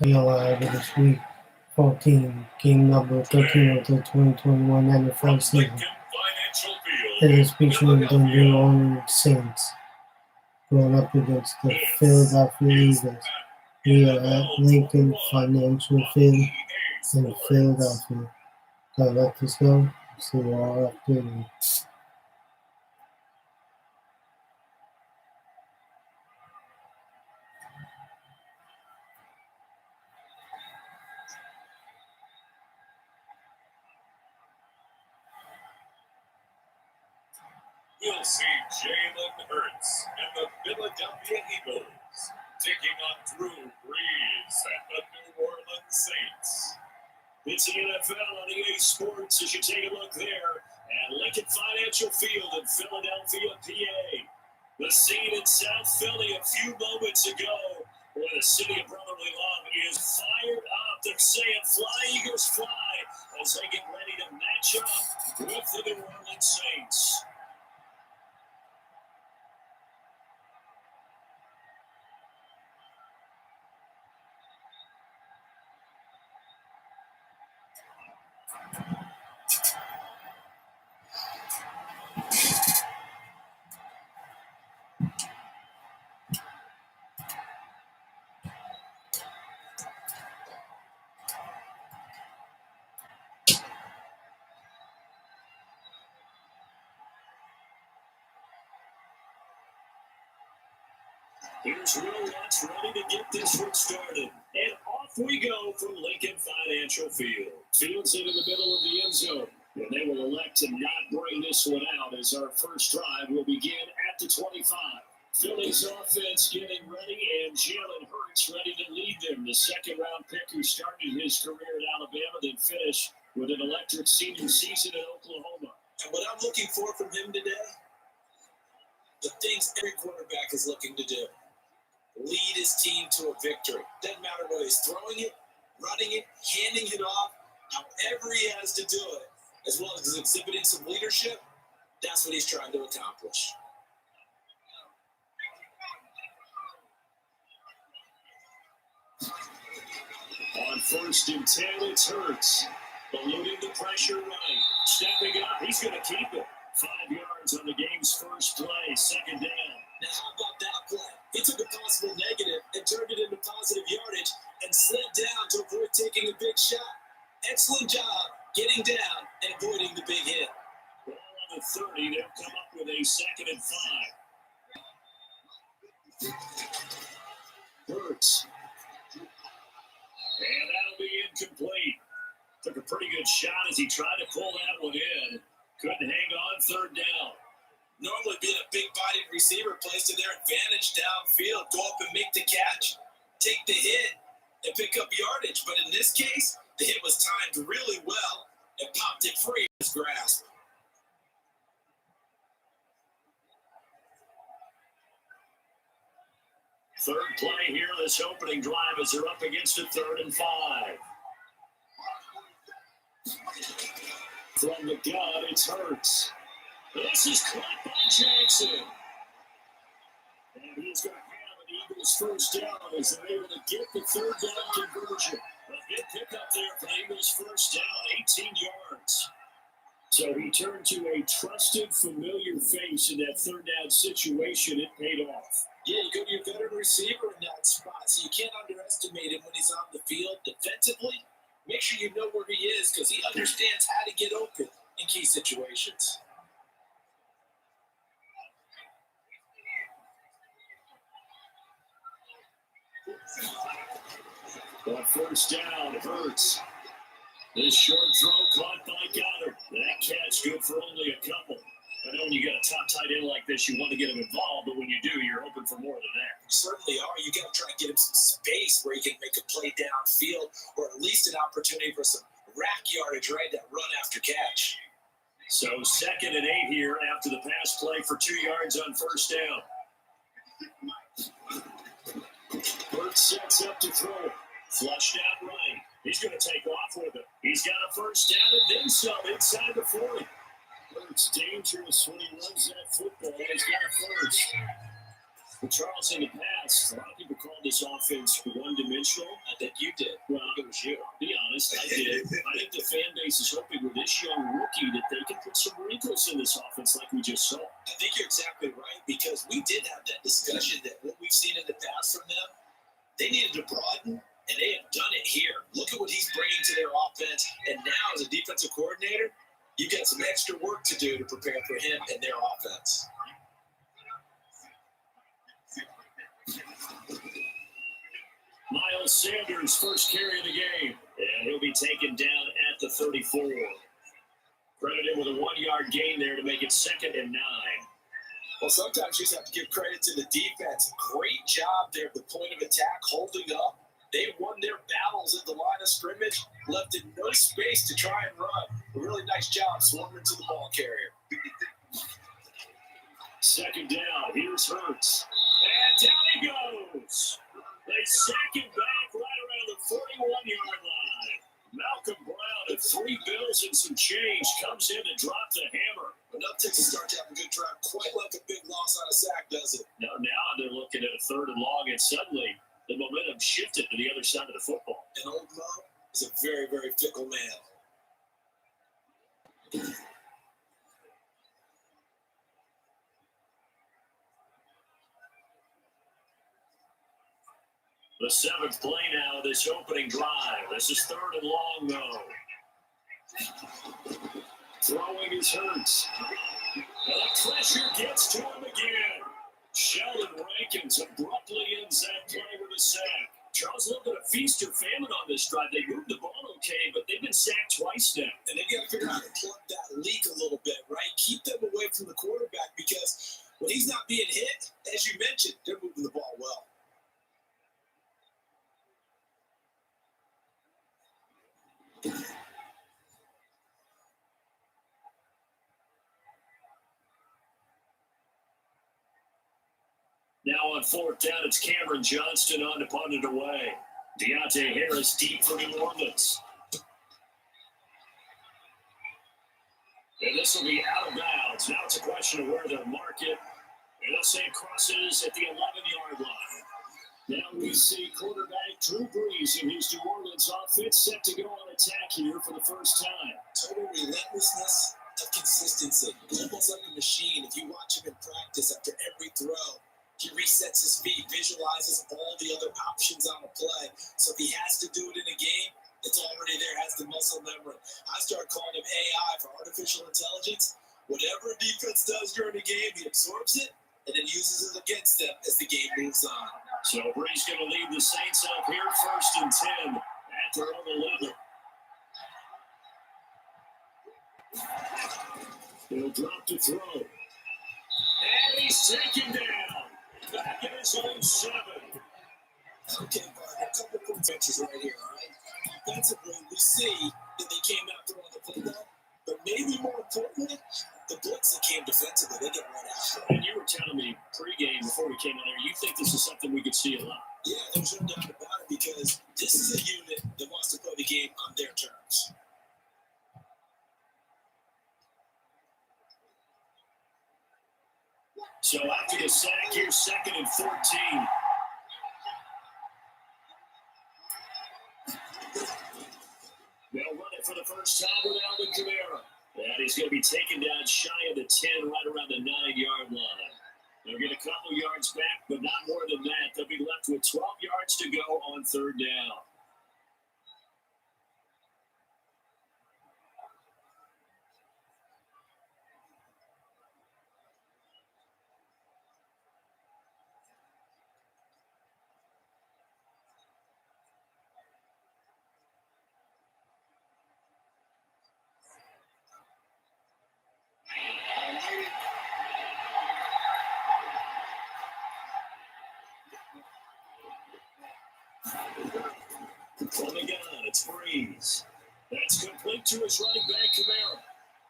Live with this week 14, game number 13 of the 2021 NFL season. It is featuring the New Orleans Saints going up against the Philadelphia Eagles. We are at Lincoln Financial Field in Philadelphia. So let us go. See you all after the We'll see Jalen Hurts and the Philadelphia Eagles taking on Drew Brees and the New Orleans Saints. It's the NFL on EA Sports as you take a look there at Lincoln Financial Field in Philadelphia, PA. The scene in South Philly a few moments ago where the city of brotherly love is fired up. They're saying fly, Eagles, fly as they get ready to match up with the New Orleans Saints. Here's Will Lutz ready to get this one started. And off we go from Lincoln Financial Field. Fields it in the middle of the end zone. And they will elect to not bring this one out as our first drive will begin at the 25. Philly's offense getting ready, and Jalen Hurts ready to lead them. The second-round pick who started his career at Alabama, then finished with an electric senior season at Oklahoma. And what I'm looking for from him today, the things every quarterback is looking to do. Lead his team to a victory. Doesn't matter whether he's throwing it, running it, handing it off, however he has to do it, as well as exhibiting some leadership, that's what he's trying to accomplish. On 1st and 10, it's Hurts. Eluding the pressure right. Stepping up, he's going to keep it. 5 yards on the game's first play, second down. Now, how about that play? He took a possible negative and turned it into positive yardage and slid down to avoid taking a big shot. Excellent job getting down and avoiding the big hit. Well, on the 30, they'll come up with a 2nd and 5. Hurts. And that'll be incomplete. Took a pretty good shot as he tried to pull that one in. Couldn't hang on 3rd down. Normally being a big-bodied receiver plays to their advantage downfield. Go up and make the catch, take the hit, and pick up yardage. But in this case, the hit was timed really well and popped it free in his grasp. Third play here, this opening drive as they're up against a 3rd and 5. From the gun, it's Hurts. This is caught by Jackson. And he's going to have an Eagles first down as they're able to get the 3rd down conversion. A big pickup there for the Eagles first down, 18 yards. So he turned to a trusted, familiar face in that 3rd down situation. It paid off. Yeah, you go to your veteran receiver in that spot, so you can't underestimate him when he's on the field defensively. Make sure you know where he is because he understands how to get open in key situations. On 1st down, Hurts. This short throw caught by Goddard. That catch good for only a couple. I know when you got a top tight end like this, you want to get him involved, but when you do, you're hoping for more than that. You certainly are. You got to try and get him some space where he can make a play downfield or at least an opportunity for some rack yardage, right? That run after catch. So 2nd and 8 here after the pass play for 2 yards on 1st down. Hurts sets up to throw. Flushed out right. He's going to take off with it. He's got a first down and then some inside the 40. It's dangerous when he runs that football. He's got a first. Well, Charles, in the past, a lot of people call this offense one-dimensional. I think you did. Well, it was you. I'll be honest, I did. I think the fan base is hoping with this young rookie that they can put some wrinkles in this offense like we just saw. I think you're exactly right, because we did have that discussion that what we've seen in the past from them, they needed to broaden, and they have done it here. Look at what he's bringing to their offense, and now as a defensive coordinator, you've got some extra work to do to prepare for him and their offense. Miles Sanders' first carry of the game, and he'll be taken down at the 34. Credited with a 1-yard gain there to make it 2nd and 9. Well, sometimes you just have to give credit to the defense. Great job there at the point of attack, holding up. They won their battles at the line of scrimmage, left in no space to try and run. A really nice job swarming to the ball carrier. 2nd down, here's Hurts. And down he goes. They sack him back right around the 41-yard line. Malcolm Brown at 3 bills and some change comes in to drop the hammer. Enough to start to have a good drive, quite like a big loss on a sack, does it? Now they're looking at a 3rd and long, and suddenly the momentum shifted to the other side of the football. And old Mo is a very, very fickle man. The 7th play now of this opening drive. This is 3rd and long, though. Throwing is Hurts. And the pressure gets to him again. Sheldon Rankins abruptly ends that play with a sack. Charles, a little bit of feast or famine on this drive. They moved the ball okay, but they've been sacked twice now. And they got to figure out how to plug that leak a little bit, right? Keep them away from the quarterback, because when he's not being hit, as you mentioned, they're moving the ball well. Now on 4th down, it's Cameron Johnston on to punt it away. Deontay Harris deep for New Orleans. And this will be out of bounds. Now it's a question of where they'll mark it. And they'll say it crosses at the 11-yard line. Now we see quarterback Drew Brees in his New Orleans offense set to go on attack here for the first time. Total relentlessness of consistency. Almost like a machine. If you watch him in practice, after every throw, he resets his feet, visualizes all the other options on a play. So if he has to do it in a game, it's already there, has the muscle memory. I start calling him AI for artificial intelligence. Whatever a defense does during the game, he absorbs it and then uses it against them as the game moves on. So Brees going to lead the Saints up here, 1st and 10 at their own 11. He'll drop to throw. And he's taken down. Back in his own 7. Okay, Bart, a couple of benches right here, all right? Offensively, we see that they came out to run the football, but maybe more importantly, the blitz that came defensively, they get right after it. And you were telling me pregame before we came on here, you think this is something we could see a lot. Yeah, there's no doubt about it, because this is a unit that wants to play the game on their terms. So after the sack, here's 2nd and 14. They'll run it for the first time with Alvin Kamara. And he's going to be taken down shy of the 10, right around the 9-yard line. They'll get a couple yards back, but not more than that. They'll be left with 12 yards to go on 3rd down. From the gun, it's Brees. That's complete to his running back, Kamara.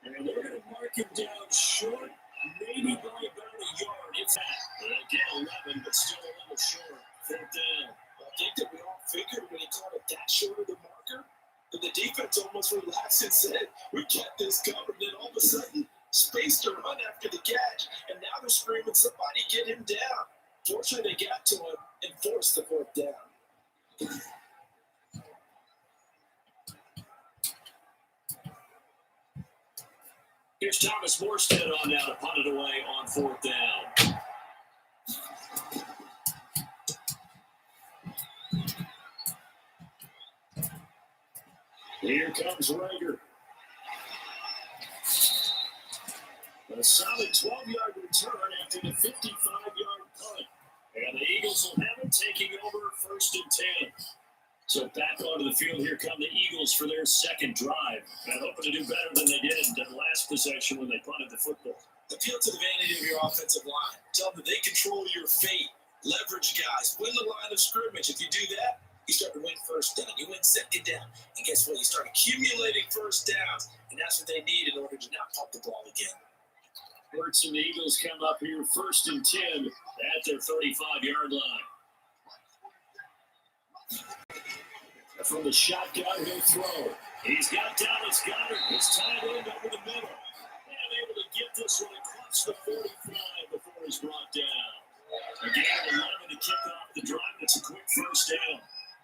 And they're going to mark him down short, maybe by about a yard, if that. Again, 11, but still a little short. 4th down. I think that we all figured when he called it that short of the marker, that the defense almost relaxed and said, we got this covered. Then all of a sudden, space to run after the catch. And now they're screaming, somebody get him down. 4th Unfortunately, they got to him and forced the fourth down. Here's Thomas Morstead on now to punt it away on fourth down. Here comes Rager. A solid 12-yard return after the 55-yard punt. And the Eagles will have it, taking over 1st and 10. So back onto the field, here come the Eagles for their second drive. And hoping to do better than they did in the last possession when they punted the football. Appeal to the vanity of your offensive line. Tell them that they control your fate. Leverage guys. Win the line of scrimmage. If you do that, you start to win first down. You win second down. And guess what? You start accumulating first downs. And that's what they need in order to not pump the ball again. Hurts and the Eagles come up here 1st and 10 at their 35-yard line. From the shotgun, he'll throw. He's got Dallas Goedert. It's tied in over the middle. And able to get this one across the 45 before he's brought down. Again, 11 to kick off the drive. It's a quick first down.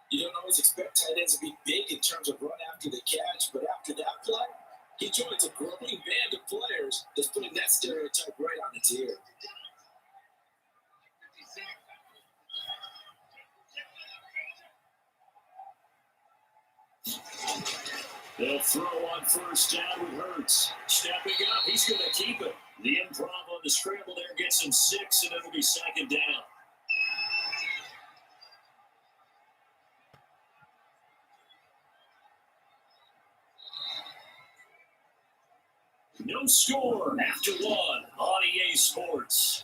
You don't always expect tight ends to be big in terms of run after the catch, but after that play, he joins a growing band of players that's putting that stereotype right on its ear. They'll throw on first down with Hurts. Stepping up, he's going to keep it. The improv on the scramble there gets him 6, and it'll be second down. No score after one on EA Sports.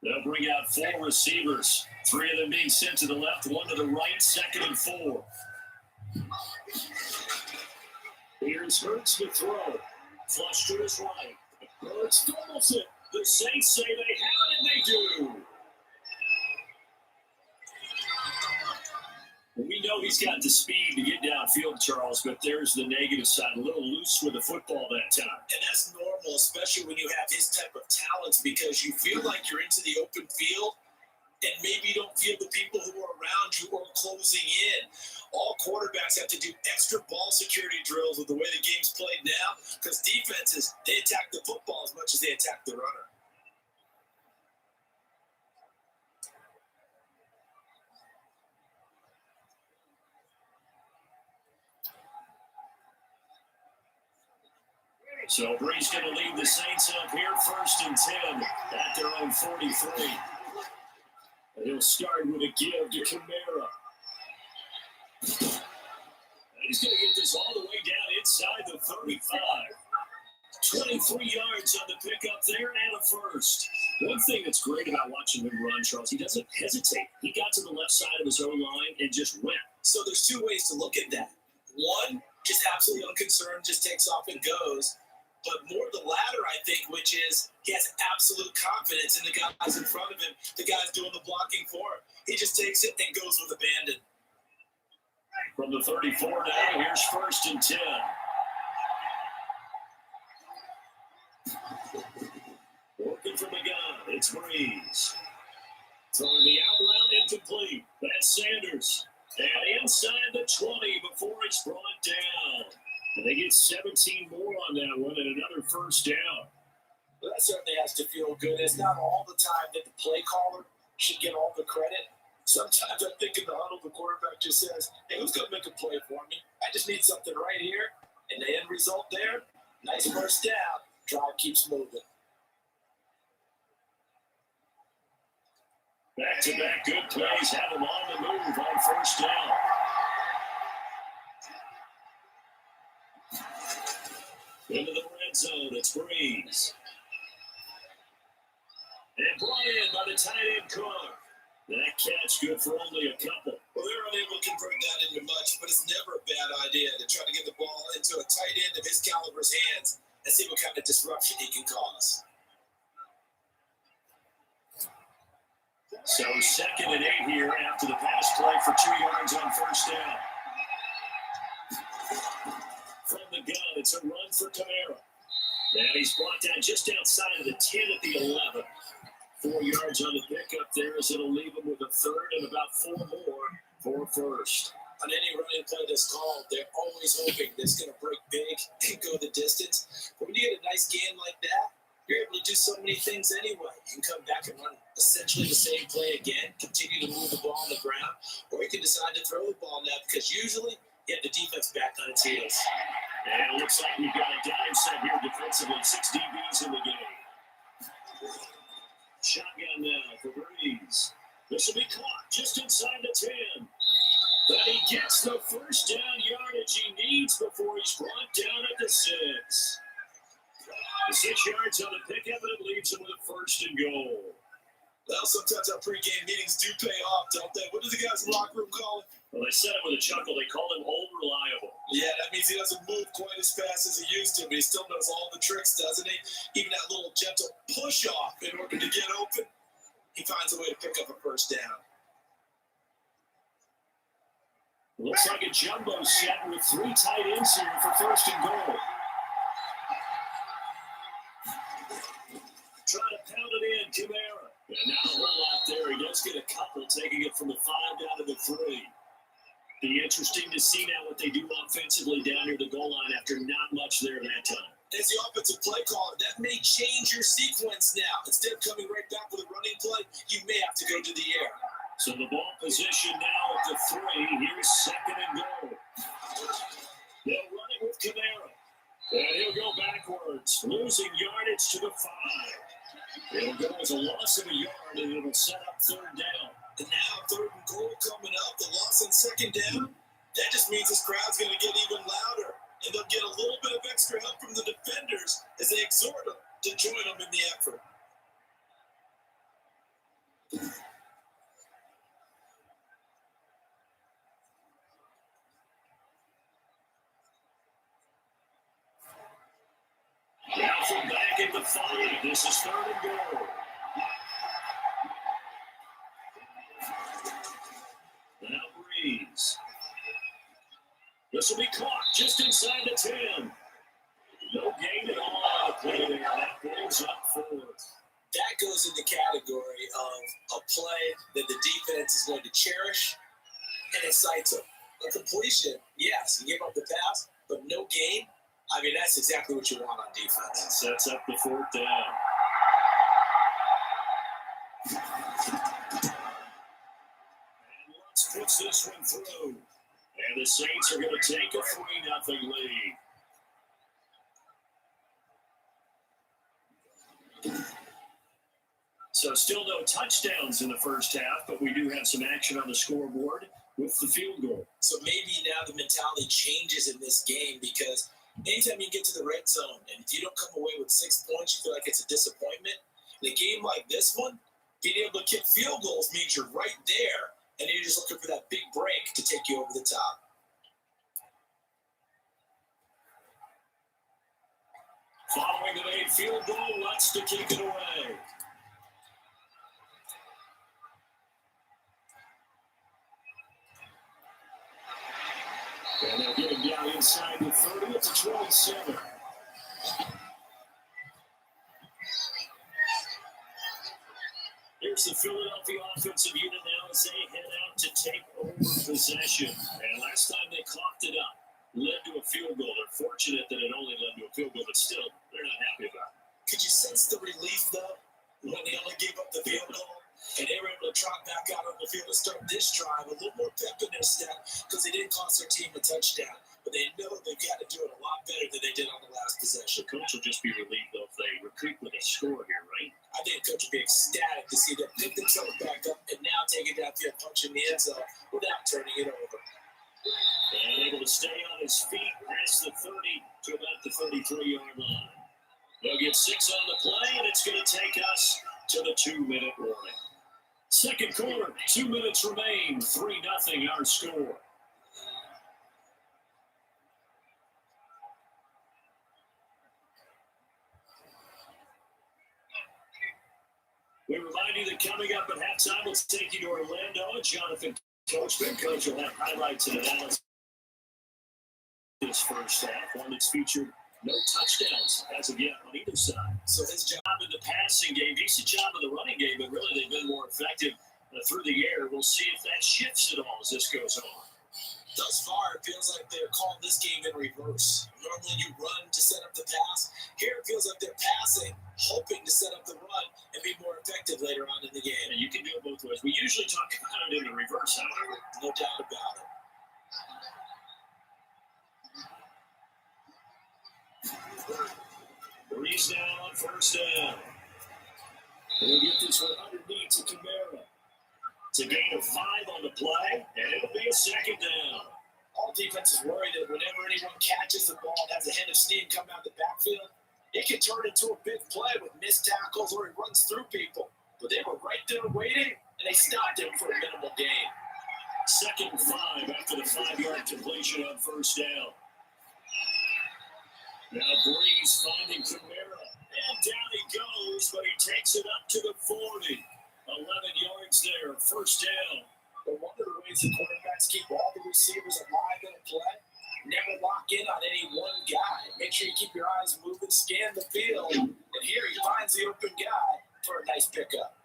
They'll bring out 4 receivers. 3 of them being sent to the left, 1 to the right, 2nd and 4. Here's Hurts to throw. Flush to his right. Hurts fumbles it. The Saints say they have it, and they do. We know he's got the speed to get downfield, Charles, but there's the negative side. A little loose with the football that time. And that's normal, especially when you have his type of talents, because you feel like you're into the open field and maybe you don't feel the people who are around you or closing in. All quarterbacks have to do extra ball security drills with the way the game's played now, because defenses, they attack the football as much as they attack the runner. So Bree's going to lead the Saints up here 1st and 10 at their own 43. And he'll start with a give to Kamara. And he's going to get this all the way down inside the 35. 23 yards on the pickup there and a first. One thing that's great about watching him run, Charles, he doesn't hesitate. He got to the left side of his own line and just went. So there's 2 ways to look at that. One, just absolutely unconcerned, just takes off and goes. But more the latter, I think, which is he has absolute confidence in the guys in front of him, the guys doing the blocking for him. He just takes it and goes with abandon. From the 34 now, here's 1st and 10. Working from the gun, it's Breeze. Throwing the out route incomplete. That's Sanders. And inside the 20 before he's brought down. And they get 17 more on that one and another first down. Well, that certainly has to feel good. It's not all the time that the play caller should get all the credit. Sometimes I think in the huddle, the quarterback just says, hey, who's going to make a play for me? I just need something right here. And the end result there, nice first down. Drive keeps moving. Back-to-back good plays have him on the move on first down. Into the red zone, it's Breeze. And brought in by the tight end Carr. That catch good for only a couple. Well, they're unable to convert that into much, but it's never a bad idea to try to get the ball in into a tight end of his caliber's hands and see what kind of disruption he can cause. So 2nd and 8 here after the pass play for 2 yards on first down. From the gun, it's a run for Kamara. Now he's brought down just outside of the 10 at the 11. 4 yards on the pickup there as it'll leave him with a third and about 4 more for first. On any running play that's called, they're always hoping that it's going to break big and go the distance. But when you get a nice game like that, you're able to do so many things anyway. You can come back and run essentially the same play again, continue to move the ball on the ground, or you can decide to throw the ball now because usually you have the defense back on its heels. And it looks like we've got a dime set here defensively. 6 DBs in the game. Shotgun now for Breeze. This will be caught just inside the 10. But he gets the first down yardage he needs before he's brought down at the 6. The 6 yards on the pickup, and it leaves him with a first and goal. Well, sometimes our pregame meetings do pay off, don't they? What do the guys in the locker room call it? Well, they said it with a chuckle. They call him old reliable. Yeah, that means he doesn't move quite as fast as he used to, but he still knows all the tricks, doesn't he? Even that little gentle push-off in order to get open, he finds a way to pick up a first down. Looks like a jumbo set with 3 tight ends here for first and goal. Try to pound it in, Kamara. And now a whole lot there. He does get a couple, taking it from the 5 down to the 3. Be interesting to see now what they do offensively down near the goal line after not much there that time. As the offensive play caller, that may change your sequence now. Instead of coming right back with a running play, you may have to go to the air. So the ball position now at the 3. Here's 2nd and goal. They'll run it with Kamara. And he'll go backwards, losing yardage to the 5. It'll go as a loss of a yard, and it'll set up 3rd down. And now 3rd and goal coming up. The loss on 2nd down. That just means this crowd's going to get even louder. And they'll get a little bit of extra help from the defenders as they exhort them to join them in the effort. Now from back at the 5. This is 3rd and goal. Now Breeze. This will be caught just inside the 10. No gain at all on the play there. That brings up 4th. That goes in the category of a play that the defense is going to cherish and excites them. A completion, yes, you give up the pass, but no gain. I mean, that's exactly what you want on defense. It sets up the 4th down. And Lutz puts this one through. And the Saints are going to take a 3-0 lead. So still no touchdowns in the first half, but we do have some action on the scoreboard with the field goal. So maybe now the mentality changes in this game because anytime you get to the red zone and if you don't come away with 6 points, you feel like it's a disappointment. In a game like this one, being able to kick field goals means you're right there and you're just looking for that big break to take you over the top. Following the made field goal, Lutz to kick it away. And they'll get him down inside the 30 to 27. Here's the Philadelphia offensive unit now as they head out to take over possession. And last time they coughed it up, led to a field goal. They're fortunate that it only led to a field goal, but still, they're not happy about it. Could you sense the relief, though, when they only gave up the field goal? And they were able to trot back out on the field and start this drive, a little more pep in their step because they didn't cost their team a touchdown. But they know they've got to do it a lot better than they did on the last possession. The coach will just be relieved, though, if they recoup with a score here, right? I think the coach will be ecstatic to see them pick themselves back up and now take it downfield, punch in the end zone without turning it over. And able to stay on his feet past the 30 to about the 33-yard line. They'll get 6 on the play, and it's going to take us to the 2-minute warning. Second quarter, 2 minutes remain, 3-0 our score. We remind you that coming up at halftime, let's take you to Orlando. Jonathan Coachman. Coach will have highlights and analysis this first half. One that's featured no touchdowns as of yet on either side. So his job in the passing game, decent job in the running game, but really they've been more effective through the air. We'll see if that shifts at all as this goes on. Thus far, it feels like they're calling this game in reverse. Normally you run to set up the pass. Here it feels like they're passing, hoping to set up the run and be more effective later on in the game. And you can do it both ways. We usually talk about it in the reverse, however. No doubt about it. Breeze now on first down. We'll get this one underneath to Kamara. It's a gain of 5 on the play, and it'll be a second down. All defenses worry that whenever anyone catches the ball and has a hint of steam coming out of the backfield, it can turn into a big play with missed tackles or he runs through people. But they were right there waiting, and they stopped him for a minimal gain. Second and 5 after the 5-yard completion on first down. Now Breeze finding Kamara, and down he goes, but he takes it up to the 40. 11 yards there, first down. But one of the ways the quarterbacks keep all the receivers alive in a play, never lock in on any one guy. Make sure you keep your eyes moving, scan the field, and here he finds the open guy for a nice pickup.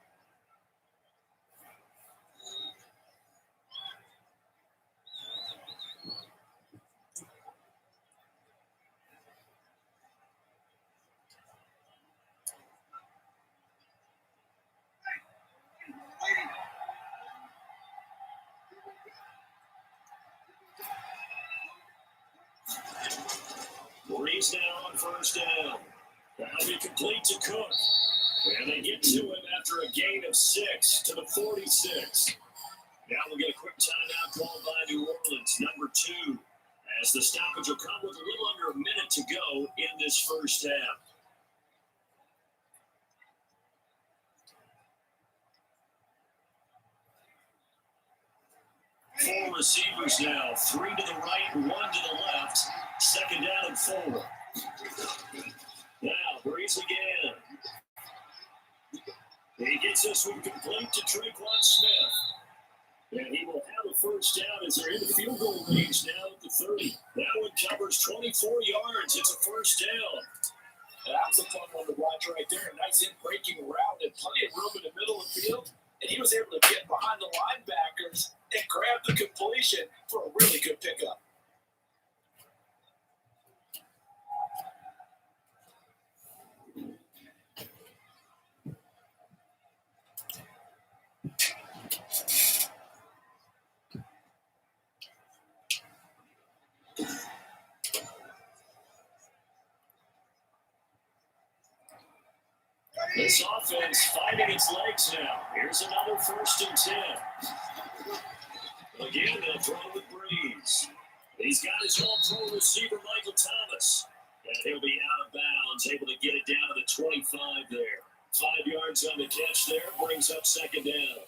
Breeze now on first down. That'll be complete to Cook. And they get to him after a gain of 6 to the 46. Now we'll get a quick timeout called by New Orleans, number 2, as the stoppage will come with a little under a minute to go in this first half. 4 receivers now, 3 to the right, 1 to the left. Second down and 4. Now, Breeze again. He gets this one complete to Tre'Quan Smith. And he will have a first down as they're in the field goal range now at the 30. That one covers 24 yards. It's a first down. That was a fun one to watch right there. A nice in-breaking route and plenty of room in the middle of the field. And he was able to get behind the linebackers and grab the completion for a really good pickup. This offense finding its legs now. Here's another 1st and 10. Again, they'll throw with Breeze. He's got his all-pro receiver, Michael Thomas. And he'll be out of bounds, able to get it down to the 25 there. 5 yards on the catch there, brings up second down.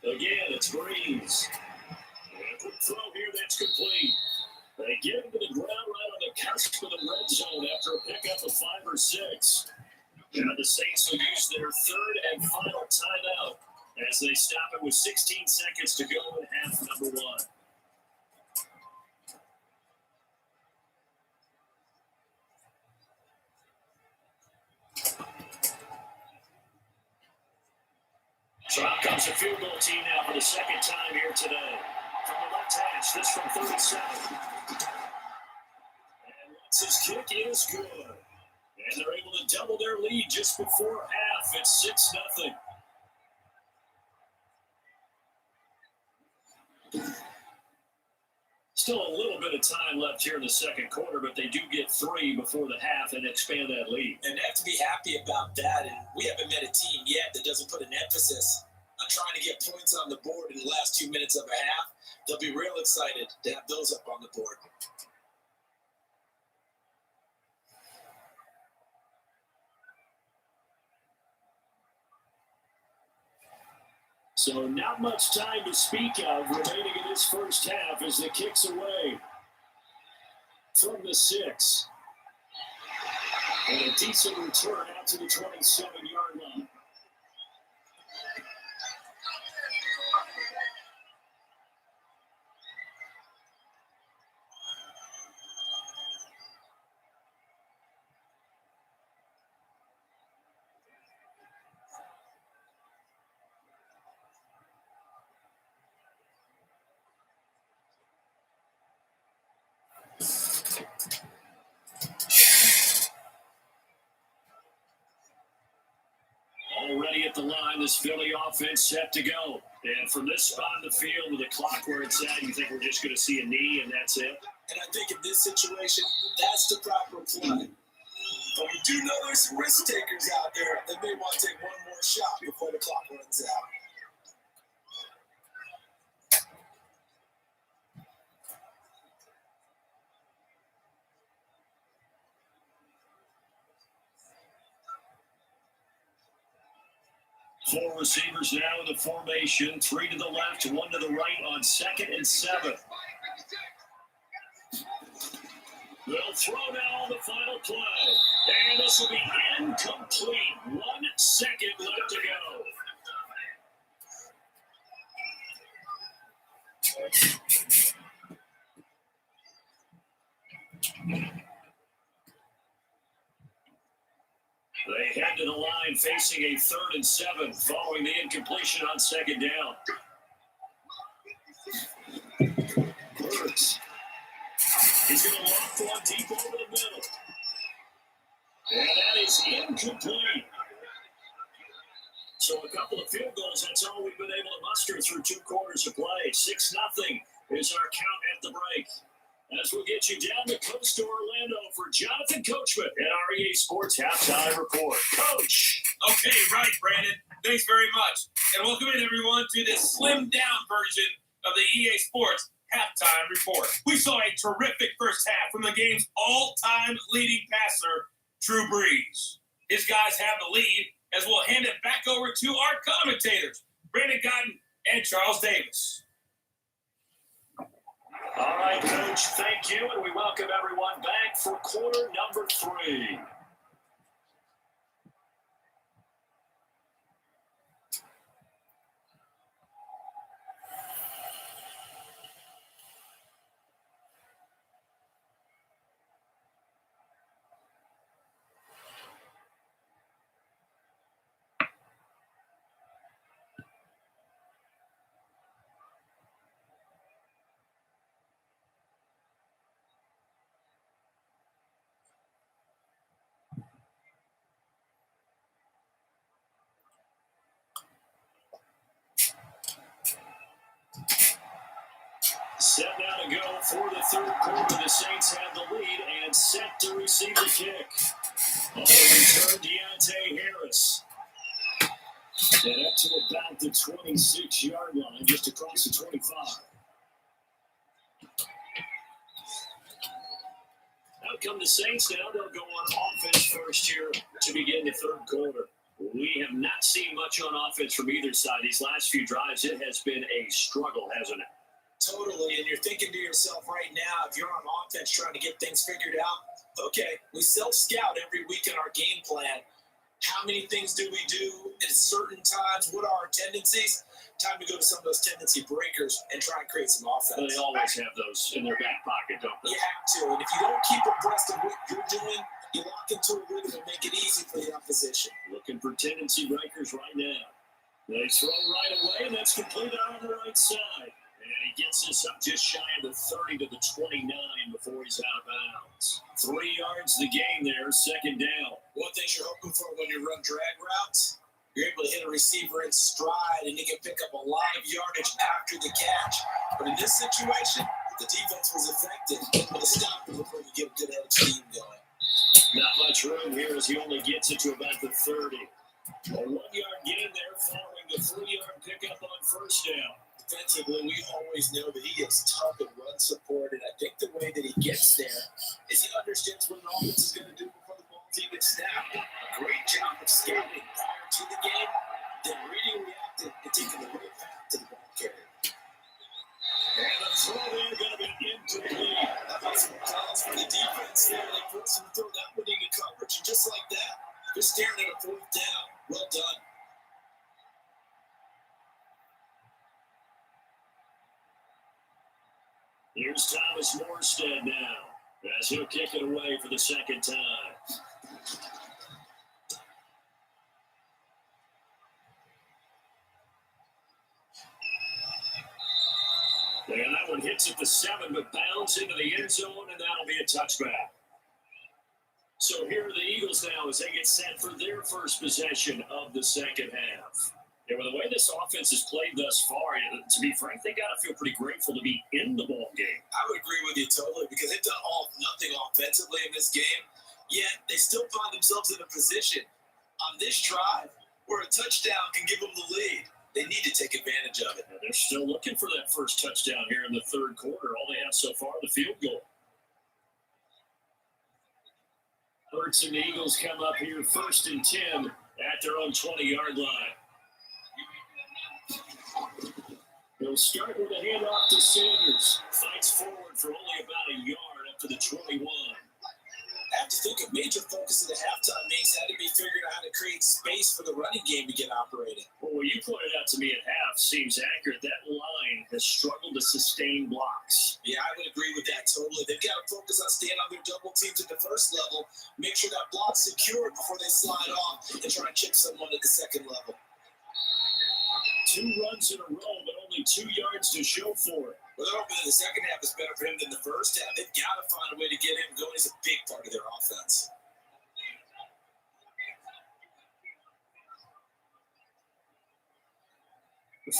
Again, it's Breeze. And quick throw here, that's complete. They get him to the ground right on the cusp of the red zone after a pickup of 5 or 6. And the Saints will use their 3rd and final timeout as they stop it with 16 seconds to go in half number 1. So out comes the field goal team now for the second time here today. From the left hash, this from 37. And once his kick is good. And they're able to double their lead just before half. It's 6-0. Still a little bit of time left here in the second quarter, but they do get 3 before the half and expand that lead. And they have to be happy about that. And we haven't met a team yet that doesn't put an emphasis trying to get points on the board in the last 2 minutes of a half. They'll be real excited to have those up on the board. So not much time to speak of remaining in this first half as the kick's away from the 6. And a decent return out to the 27-yard line. Already at the line, this Philly offense set to go. And from this spot in the field with the clock where it's at, you think we're just going to see a knee and that's it? And I think in this situation, that's the proper play. But we do know there's some risk takers out there that may want to take one more shot before the clock runs out. Four receivers now in the formation. 3 to the left, 1 to the right on 2nd and 7. They'll throw now on the final play. And this will be incomplete. 1 second left to go. They head to the line facing a 3rd and 7 following the incompletion on 2nd down. Burks. He's going to lock one deep over the middle. And that is incomplete. So a couple of field goals, that's all we've been able to muster through 2 quarters of play. 6-0 is our count at the break. As we'll get you down the coast to Orlando for Jonathan Coachman at our EA Sports Halftime Report. Coach! Okay, right, Brandon. Thanks very much. And welcome in, everyone, to this slimmed-down version of the EA Sports Halftime Report. We saw a terrific first half from the game's all-time leading passer, Drew Brees. His guys have the lead, as we'll hand it back over to our commentators, Brandon Cotton and Charles Davis. All right, Coach, thank you, and we welcome everyone back for quarter number 3. Set now to go for the 3rd quarter. The Saints have the lead and set to receive the kick. On the return, Deontay Harris. And up to about the 26-yard line, just across the 25. Out come the Saints now. They'll go on offense first here to begin the 3rd quarter. We have not seen much on offense from either side. These last few drives, it has been a struggle, hasn't it? Totally, and you're thinking to yourself right now, if you're on offense trying to get things figured out, okay, we self-scout every week in our game plan. How many things do we do at certain times? What are our tendencies? Time to go to some of those tendency breakers and try and create some offense. They always have those in their back pocket, don't they? You have to, and if you don't keep abreast of what you're doing, you lock into a rhythm and make it easy for the opposition. Looking for tendency breakers right now. They throw right away, and that's completed on the right side. And he gets this up just shy of the 30 to the 29 before he's out of bounds. 3 yards the game there, 2nd down. One thing you're hoping for when you run drag routes, you're able to hit a receiver in stride and you can pick up a lot of yardage after the catch. But in this situation, the defense was effective, able to stop him before you get a good head of steam going. Not much room here as he only gets it to about the 30. A 1-yard gain there following the 3-yard pickup on first down. Defensively, we always know that he is tough and run support, and I think the way that he gets there is he understands what an offense is going to do before the ball's even snapped. A great job of scouting prior to the game, then reading, reacting, and taking the right path to the ball carrier. And the throw there going to be incomplete. That was some calls for the defense there. They put some throw that one into coverage, and just like that, they're staring at a 4th down. Well done. Here's Thomas Morstead now, as he'll kick it away for the second time. And that one hits at the 7, but bounds into the end zone, and that'll be a touchback. So here are the Eagles now as they get set for their first possession of the second half. And with the way this offense has played thus far, to be frank, they got to feel pretty grateful to be in the ball game. I would agree with you totally because they've done all nothing offensively in this game, yet they still find themselves in a position on this drive where a touchdown can give them the lead. They need to take advantage of it. And they're still looking for that first touchdown here in the third quarter. All they have so far, the field goal. Hurts and the Eagles come up here 1st and 10 at their own 20-yard line. They'll start with a handoff to Sanders. Fights forward for only about a yard up to the 21. I have to think a major focus of the halftime means had to be figuring out how to create space for the running game to get operating. Well, what you pointed out to me at half seems accurate. That line has struggled to sustain blocks. Yeah, I would agree with that totally. They've got to focus on staying on their double teams at the first level, make sure that block's secured before they slide off and try and chip someone at the second level. 2 runs in a row, but only 2 yards to show for it. Well, they're hoping that the second half is better for him than the first half. They've got to find a way to get him going. He's a big part of their offense.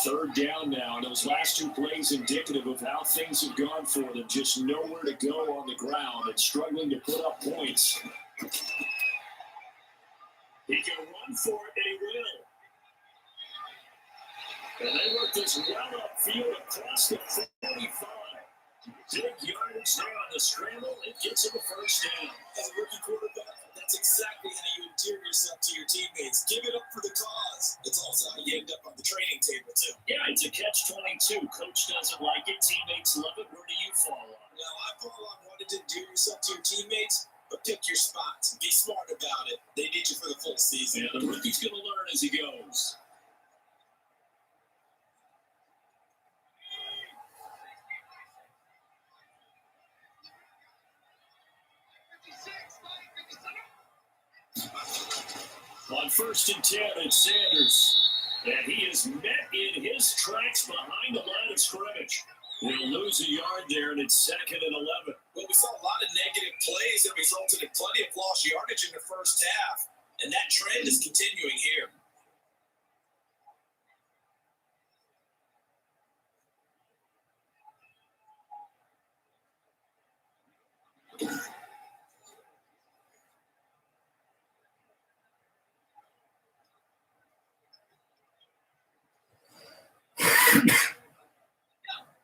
Third down now, and those last 2 plays indicative of how things have gone for them. Just nowhere to go on the ground and struggling to put up points. He can run for it, and he will. And they work this well upfield across the 45. Big yardage there on the scramble. It gets him a first down. As a rookie quarterback, that's exactly how you endear yourself to your teammates. Give it up for the cause. It's also how you end up on the training table, too. Yeah, it's a catch-22. Coach doesn't like it. Teammates love it. Where do you fall on? Well, I fall on wanting to endear yourself to your teammates, but pick your spots. Be smart about it. They need you for the full season. Yeah, the rookie's going to learn as he goes. On 1st and 10, it's Sanders. And he is met in his tracks behind the line of scrimmage. He'll lose a yard there, and it's 2nd and 11. Well, we saw a lot of negative plays that resulted in plenty of lost yardage in the first half, and that trend is continuing here.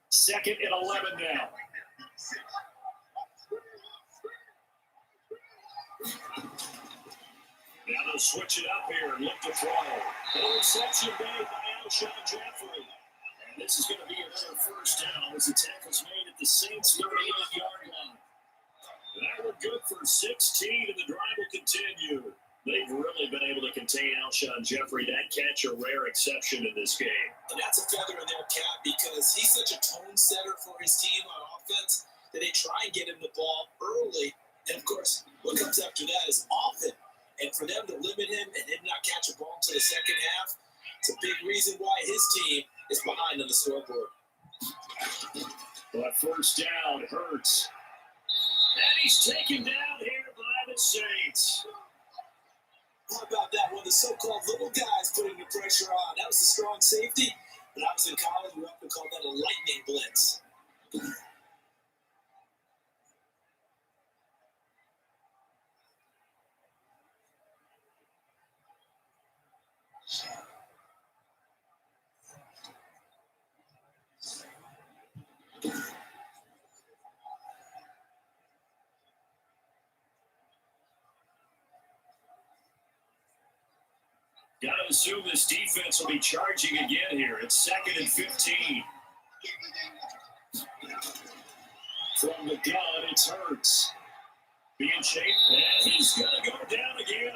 Second and 11 now. Now they'll switch it up here and look to throw. Interception made by Alshon Jeffrey. And this is going to be another first down as the tackle's made at the Saints' 38-yard line. That were good for 16, and the drive will continue. They've really been able to contain Alshon Jeffrey. That catch a rare exception in this game. And that's a feather in their cap because he's such a tone setter for his team on offense that they try and get him the ball early. And, of course, what comes after that is often. And for them to limit him and him not catch a ball until the second half, it's a big reason why his team is behind on the scoreboard. But first down hurts. And he's taken down here by the Saints. How about that one? The so-called little guys putting the pressure on. That was a strong safety. When I was in college, we often called that a lightning blitz. Got to assume this defense will be charging again here. It's 2nd and 15. From the gun, it's Hurts. Being shaped, and he's going to go down again.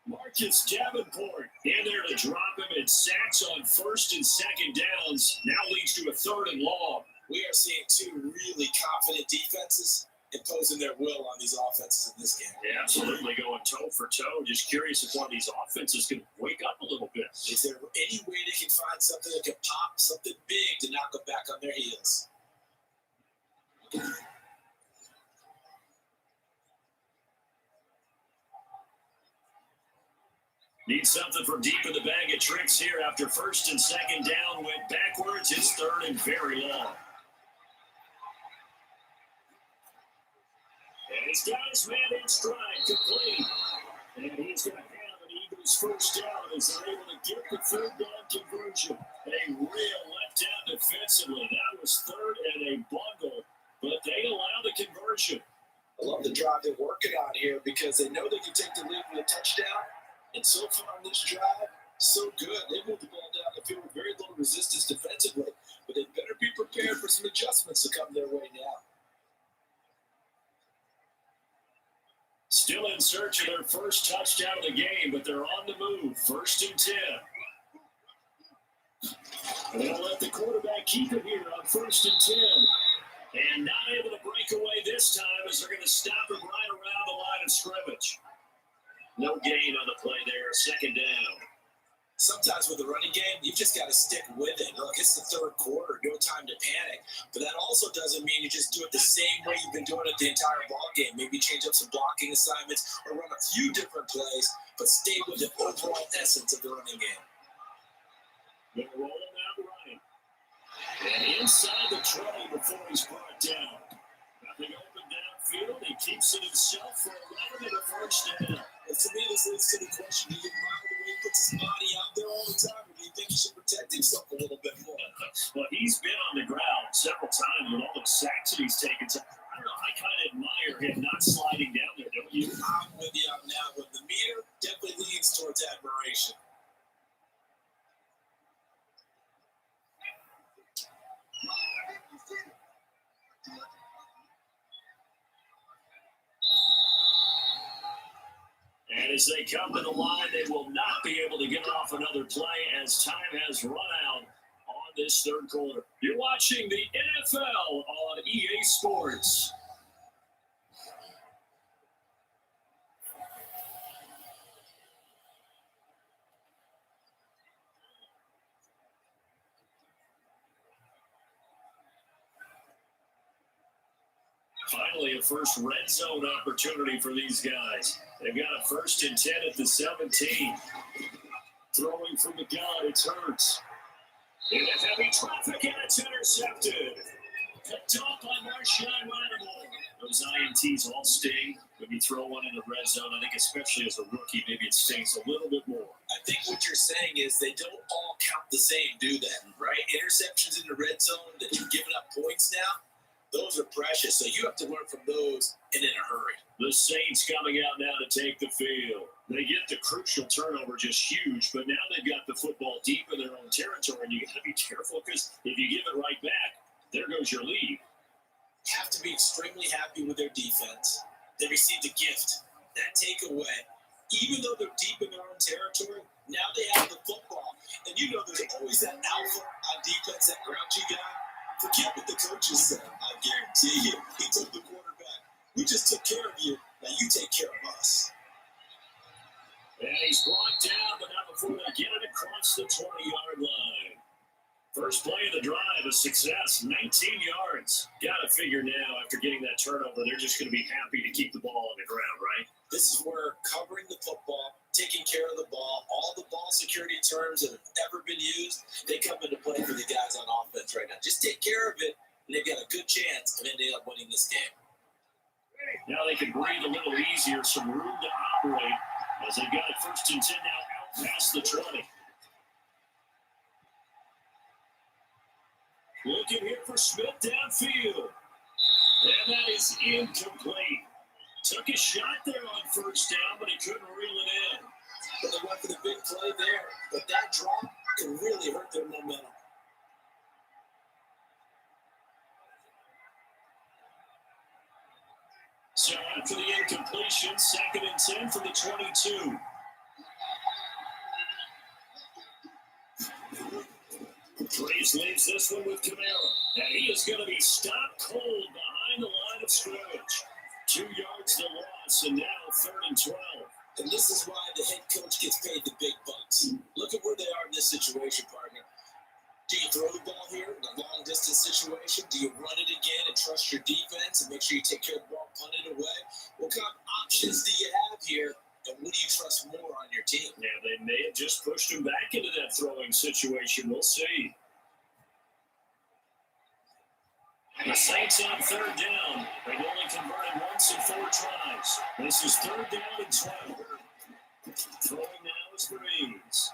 Marcus Davenport in there to drop him, and sacks on 1st and 2nd downs. Now leads to a 3rd and long. We are seeing two really confident defenses imposing their will on these offenses in this game. Yeah, absolutely going toe for toe. Just curious if one of these offenses can wake up a little bit. Is there any way they can find something that can pop, something big to knock them back on their heels? Need something from deep in the bag of tricks here after 1st and 2nd down. Went backwards. It's 3rd and very long. And he's got his man in stride, complete. And he's going to have an Eagles 1st down as they're able to get the 3rd down conversion. A real letdown defensively. That was 3rd and a bungle, but they allow the conversion. I love the drive they're working on here because they know they can take the lead with a touchdown. And so far on this drive, so good. They moved the ball down the field with very little resistance defensively. But they better be prepared for some adjustments to come their way now. Still in search of their first touchdown of the game, but they're on the move. 1st and 10. And they'll let the quarterback keep it here on 1st and 10. And not able to break away this time as they're going to stop him right around the line of scrimmage. No gain on the play there, 2nd down. Sometimes with the running game, you've just got to stick with it. Look, it's the 3rd quarter, no time to panic. But that also doesn't mean you just do it the same way you've been doing it the entire ball game. Maybe change up some blocking assignments or run a few different plays, but stay with the overall essence of the running game. They're rolling out right. And inside the 20 before he's brought down. Nothing open downfield. He keeps it himself for 11 and a 1st down. And to me, this leads to the question, do you admire the way he puts his body out there all the time, or do you think he should protect himself a little bit more? Well, he's been on the ground several times with all the sacks that he's taken. So, I don't know, I kind of admire him not sliding down there, don't you? I'm with you on that one. The meter definitely leans towards admiration. And as they come to the line, they will not be able to get off another play as time has run out on this 3rd quarter. You're watching the NFL on EA Sports. Finally, a first red zone opportunity for these guys. They've got a 1st and 10 at the 17. Throwing from the gun, it's Hurts. Into heavy traffic, and it's intercepted. Picked off by Marshawn Lattimore. Those INTs all sting when you throw one in the red zone. I think especially as a rookie, maybe it stings a little bit more. I think what you're saying is they don't all count the same, do they? Right? Interceptions in the red zone that you've given up points now, those are precious. So you have to learn from those and in a hurry. The Saints coming out now to take the field. They get the crucial turnover just huge, but now they've got the football deep in their own territory, and you got to be careful because if you give it right back, there goes your lead. Have to be extremely happy with their defense. They received a gift, that takeaway. Even though they're deep in their own territory, now they have the football. And you know there's always that alpha on defense, that grouchy guy. Forget what the coaches said. I guarantee you, he told the quarterback, we just took care of you, now you take care of us. And he's brought down, but not before they get it across the 20-yard line. First play of the drive, a success, 19 yards. Got to figure now, after getting that turnover, they're just going to be happy to keep the ball on the ground, right? This is where covering the football, taking care of the ball, all the ball security terms that have ever been used, they come into play for the guys on offense right now. Just take care of it, and they've got a good chance of ending up winning this game. Now they can breathe a little easier, some room to operate, as they've got it 1st and 10 now out past the 20. Looking here for Smith downfield. And that is incomplete. Took a shot there on 1st down, but he couldn't reel it in. But they went for the big play there. But that drop could really hurt their momentum. So after the incompletion, 2nd and 10 from the 22. Breeze leaves this one with Kamara, and he is going to be stopped cold behind the line of scrimmage. 2 yards to loss, and now 3rd and 12. And this is why the head coach gets paid the big bucks. Look at where they are in this situation, partner. Do you throw the ball here in a long-distance situation? Do you run it again and trust your defense and make sure you take care of the ball, punt it away? What kind of options do you have here, and what do you trust more on your team? Yeah, they may have just pushed him back into that throwing situation. We'll see. The Saints on 3rd down. They've only converted once in 4 tries. This is 3rd down and 12. Throwing now is Breeze.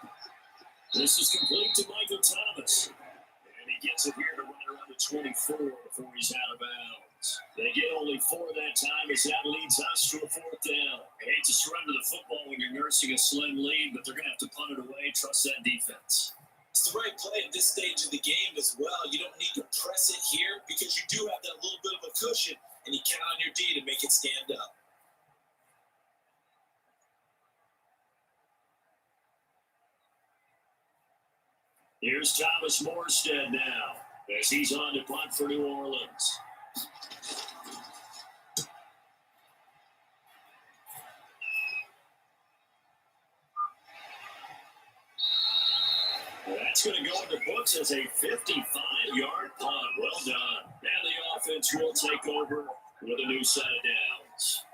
This is complete to Michael Thomas. And he gets it here to run around the 24 before he's out of bounds. They get only 4 that time as that leads us to a 4th down. I hate to surrender the football when you're nursing a slim lead, but they're going to have to punt it away. Trust that defense. It's the right play at this stage of the game as well. You don't need to press it here because you do have that little bit of a cushion, and you count on your D to make it stand up. Here's Thomas Morstead now as he's on to punt for New Orleans. That's going to go in the books as a 55-yard punt. Well done. And the offense will take over with a new set of downs.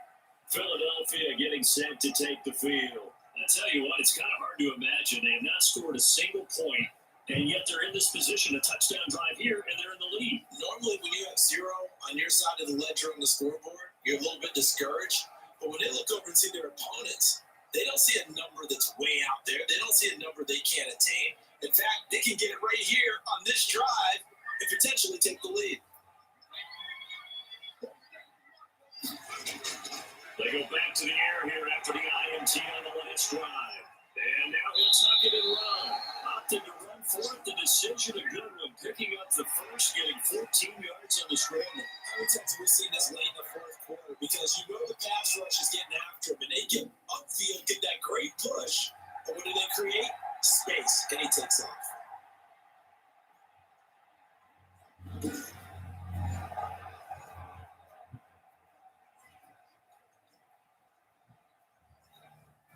Philadelphia getting set to take the field. I tell you what, it's kind of hard to imagine. They have not scored a single point, and yet they're in this position, a touchdown drive here, and they're in the lead. Normally, when you have 0 on your side of the ledger on the scoreboard, you're a little bit discouraged. But when they look over and see their opponents, they don't see a number that's way out there. They don't see a number they can't attain. In fact, they can get it right here on this drive and potentially take the lead. They go back to the air here after the INT on the last drive. And now he'll tuck it and run. Opted to run for it. The decision, a good one. Picking up the first, getting 14 yards on the scramble. How many times have we seen this late in the 4th quarter? Because you know the pass rush is getting after him, and they get upfield, get that great push. But what do they create? Space, and he takes off.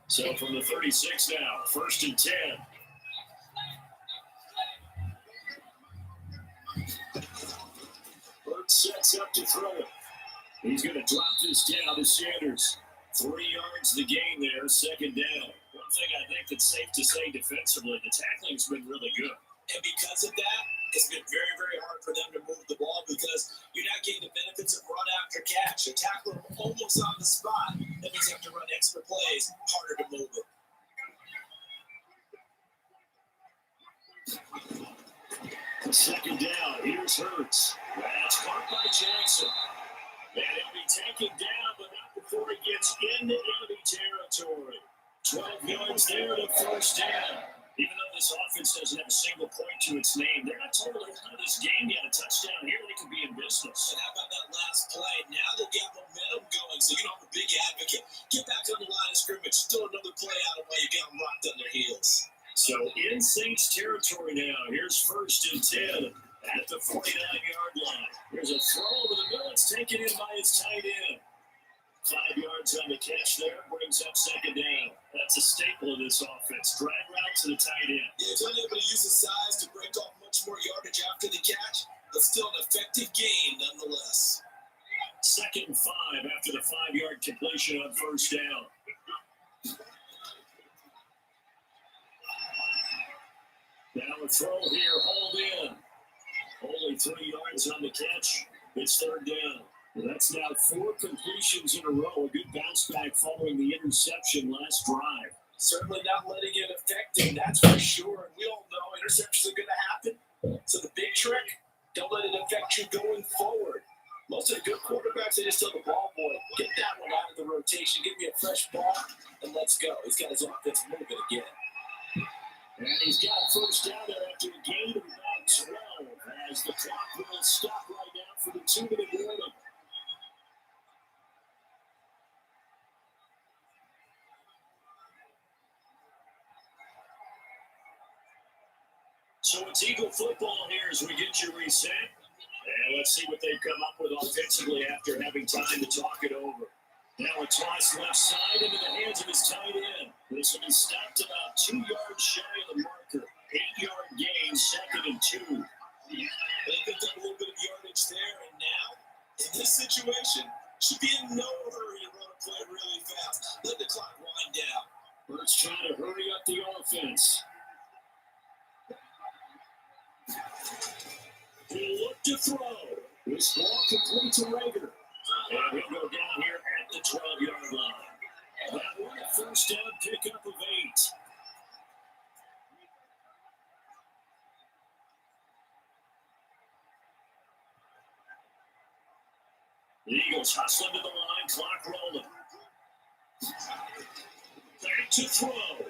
So from the 36 now, 1st and 10. Burt sets up to throw it. He's going to drop this down to Sanders. 3 yards the game there, 2nd down. One thing I think that's safe to say defensively, the tackling's been really good. And because of that, it's been very, very hard for them to move the ball because you're not getting the benefits of run after catch. A tackler almost on the spot. That means you have to run extra plays, harder to move it. 2nd down, here's Hurts. That's caught by Jackson. And he'll be taken down, but not before he gets into enemy territory. 12 yards there to 1st down. Even though this offense doesn't have a single point to its name, they're not totally out of this game yet. A touchdown here, they could be in business. And how about that last play? Now they'll get momentum going, so you don't have a big advocate. Get back on the line of scrimmage. Still another play out of while you got them locked on their heels. So in Saints territory now. Here's 1st and 10 at the 49-yard line. There's a throw over the middle. It's taken in by his tight end. 5 yards on the catch there, brings up 2nd down. That's a staple of this offense. Drag route to the tight end. Yeah, he's unable to use his size to break off much more yardage after the catch, but still an effective gain nonetheless. 2nd and 5 after the 5-yard completion on 1st down. Now a throw here, hold in. Only 3 yards on the catch. It's 3rd down. That's now 4 completions in a row. A good bounce back following the interception last drive. Certainly not letting it affect him, that's for sure. And we all know interceptions are going to happen. So the big trick, don't let it affect you going forward. Most of the good quarterbacks, they just tell the ball boy, get that one out of the rotation. rotation, give me a fresh ball, and let's go. He's got his offense moving again. And he's got a first down there after a gain of about 12 as the clock will stop right now for the 2-minute warning. So it's Eagle football here as we get you reset. And let's see what they've come up with offensively after having time to talk it over. Now a toss left side into the hands of his tight end. This will be stopped about 2 yards shy of the marker. 8-yard gain, 2nd and 2. They picked up a little bit of yardage there, and now, in this situation, should be in no hurry to run a play really fast. Let the clock wind down. Let's try to hurry up the offense. He'll look to throw. This ball complete to Rager. And he'll go down here at the 12-yard line. That one, a first down pickup of 8. The Eagles hustling to the line, clock rolling. Back to throw.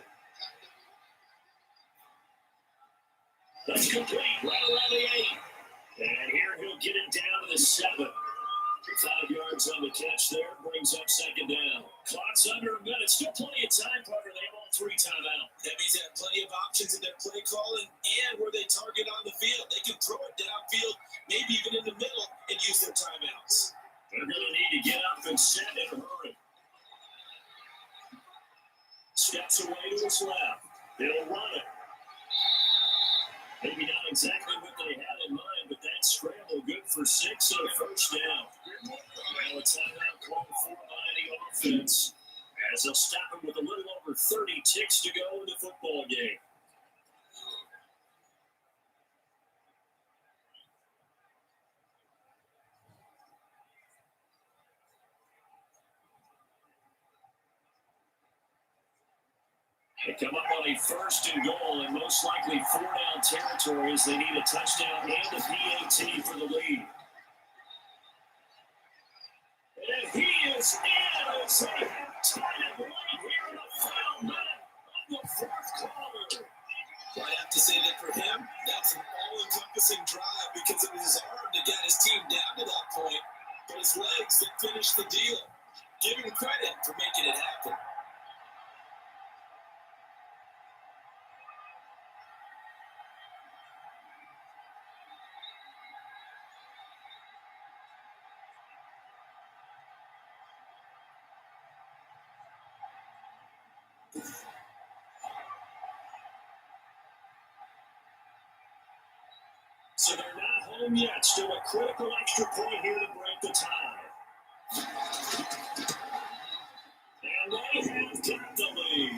That's complete, right around the 8. And here he'll get it down to the 7. 5 yards on the catch there, brings up 2nd down. Clock's under a minute, still plenty of time, Parker. They have all 3 timeouts. That means they have plenty of options in their play calling and where they target on the field. They can throw it downfield, maybe even in the middle, and use their timeouts. They're going to need to get up and set in a hurry. Steps away to his left. They'll run it. Maybe not exactly what they had in mind, but that scramble good for 6 and a first down. Well, a timeout called for by the offense as they'll stop him with a little over 30 ticks to go in the football game. They come up on a 1st and goal, and most likely 4-down territory as they need a touchdown and a PAT for the lead. And he is in as they have tied it right here in the final minute of the 4th quarter. I have to say that for him, that's an all-encompassing drive because it was his arm that got his team down to that point, but his legs that finished the deal. Give him credit for making it happen. So they're not home yet. Still a critical extra point here to break the tie. And they have got the lead.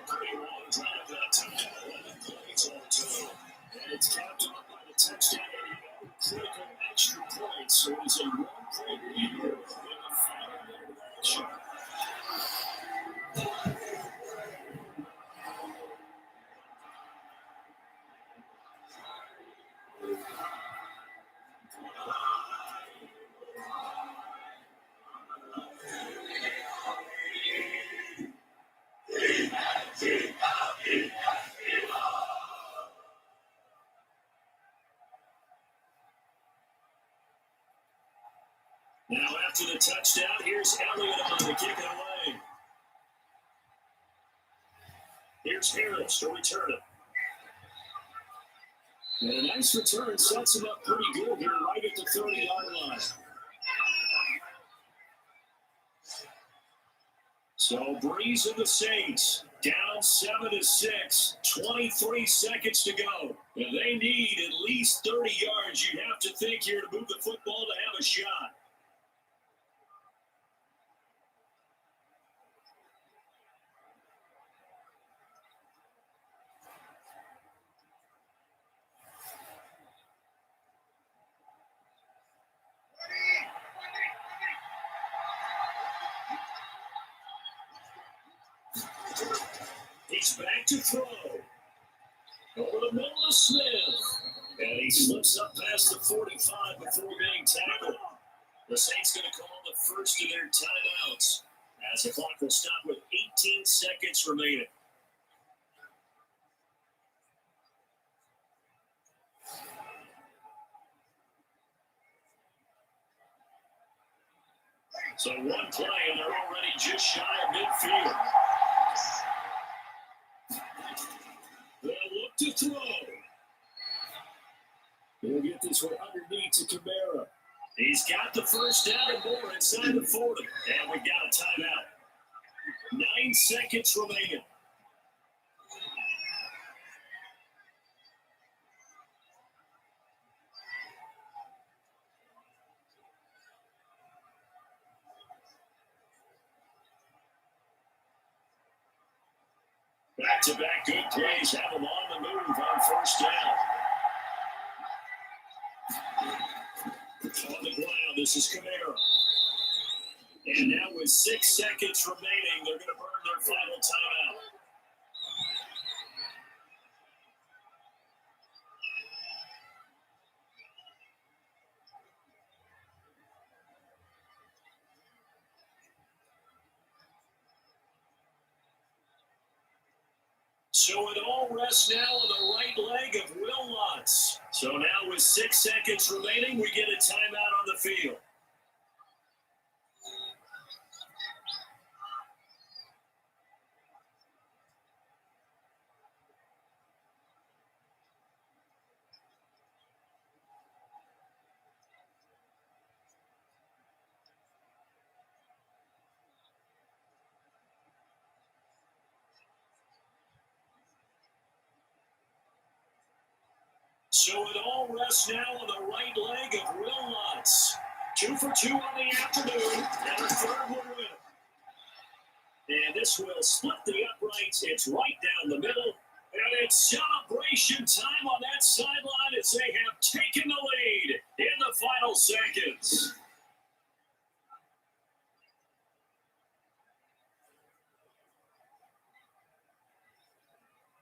Pretty long drive that time. 11 plays all total. And it's capped off by the touchdown and critical extra points. So it's a 1-point lead here in the final minute of action. Now after the touchdown, here's Elliott on to kick it away. Here's Harris to return it. And a nice return sets him up pretty good here right at the 30-yard line. So Breeze and the Saints down 7-6, 23 seconds to go. And they need at least 30 yards, you have to think, here to move the football to have a shot. He's back to throw. Over the middle of Smith. And he slips up past the 45 before being tackled. The Saints going to call the first of their timeouts. As the clock will stop with 18 seconds remaining. So one play, and they're already just shy of midfield. They'll look to throw. He'll get this one underneath to Kamara. He's got the first down and more inside the 40. And we got a timeout. 9 seconds remaining. Back-to-back good plays have them on the move on first down. On the ground, this is Kamara. And now with 6 seconds remaining, they're going to burn their final timeout. So it all rests now on the right leg of Will Lutz. So now with 6 seconds remaining, we get a timeout on the field. So it all rests now on the right leg of Will Lutz. 2 for 2 on the afternoon, and a third will win. And this will split the uprights. It's right down the middle. And it's celebration time on that sideline as they have taken the lead in the final seconds.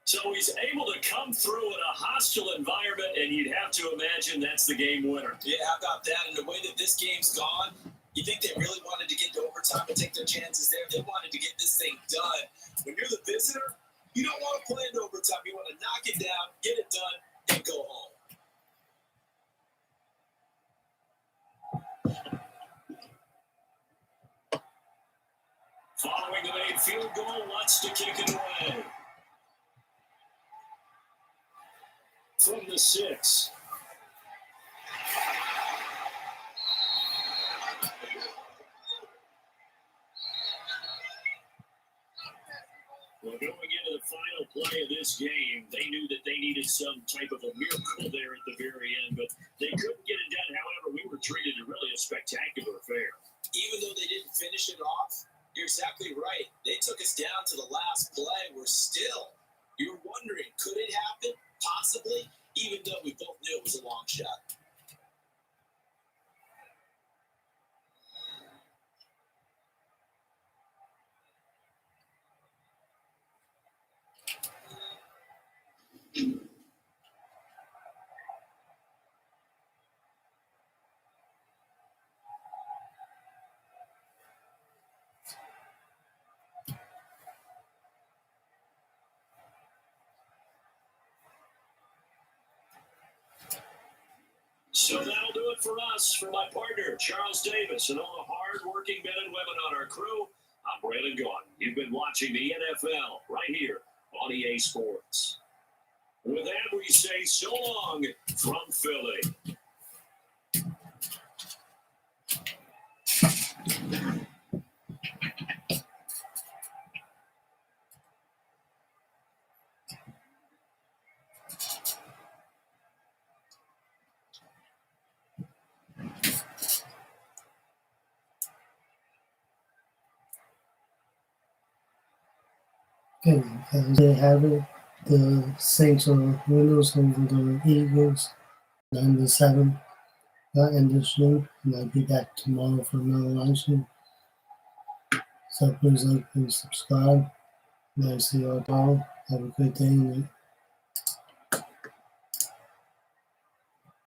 So he's able to come through in a hostile environment, and you'd have to imagine that's the game winner. Yeah, how about that? And the way that this game's gone, you think they really wanted to get to overtime and take their chances there. They wanted to get this thing done. When you're the visitor, you don't want to play in overtime. You want to knock it down, get it done, and go home. Following the made field goal, Lutz to kick it away. From the 6. Well, going into the final play of this game, they knew that they needed some type of a miracle there at the very end, but they couldn't get it done. However, we were treated to really a spectacular affair. Even though they didn't finish it off, you're exactly right. They took us down to the last play. You were wondering, could it happen? Possibly, even though we both knew it was a long shot. So that'll do it for us. For my partner, Charles Davis, and all the hard-working men and women on our crew, I'm Brandon Gaudin. You've been watching the NFL right here on EA Sports. With that, we say so long from Philly. Okay, as they have it, the Saints are winners over the Eagles, 9-7. That end this show, and I'll be back tomorrow for another live show. So please like and subscribe. And I'll see you all tomorrow. Have a good day.